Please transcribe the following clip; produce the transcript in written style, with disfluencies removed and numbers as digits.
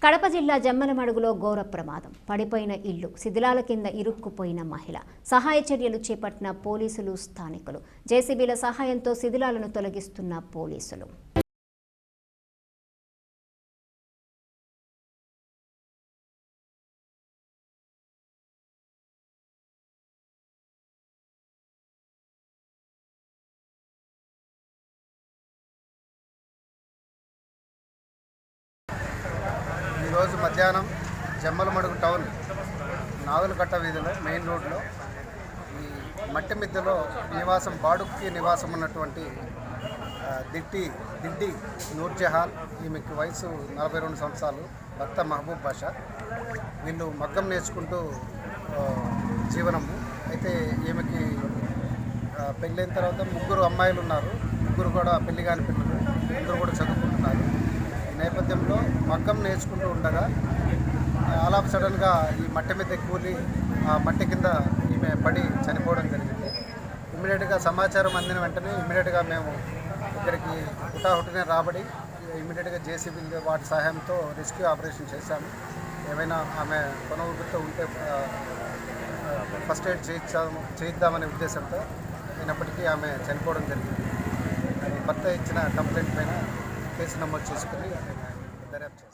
కడప జిల్లా జమ్మలమడుగులో ఘోర ప్రమాదం. పడిపోయిన ఇల్లు, శిథిలాల కింద ఇరుక్కుపోయిన మహిళ. సహాయ చర్యలు చేపట్టిన పోలీసులు, స్థానికులు. జేసీబీల సహాయంతో శిథిలాలను తొలగిస్తున్న పోలీసులు. ఈరోజు మధ్యాహ్నం జమ్మలమడుగు టౌన్ నాగులకట్ట వీధిలో మెయిన్ రోడ్లో ఈ మట్టి మిద్దెలో నివాసం బాడుక్కి నివాసం ఉన్నటువంటి దిడ్డి నూర్జహాన్, ఈమెకి వయసు 42 సంవత్సరాలు, భర్త మహబూబ్ బాషా. వీళ్ళు మగ్గం నేర్చుకుంటూ జీవనము. అయితే ఈమెకి పెళ్ళైన తర్వాత 3 అమ్మాయిలు ఉన్నారు. 3 కూడా పెళ్లి కాని పిల్లలు, అందరూ కూడా చదువుకుంటున్నారు. ఈ నేపథ్యంలో మగ్గం నేర్చుకుంటూ ఉండగా ఆల్ ఆఫ్ సడన్గా ఈ మట్టి మీద కూలి ఆ మట్టి కింద ఈమె పడి చనిపోవడం జరిగింది. ఇమ్మీడియట్గా సమాచారం అందిన వెంటనే ఇమ్మీడియట్గా మేము ఇక్కడికి హుటాహుటినే రాబడి ఇమ్మీడియట్గా జేసీబీ వాటి సహాయంతో రెస్క్యూ ఆపరేషన్ చేశాము. ఏమైనా ఆమె కొనవుగుతో ఉంటే ఫస్ట్ ఎయిడ్ చేయిద్దామనే ఉద్దేశంతో అయినప్పటికీ ఆమె చనిపోవడం జరిగింది. భర్త ఇచ్చిన కంప్లైంట్ పైన కేసు నమోదు చేసుకుని దర్యాప్తు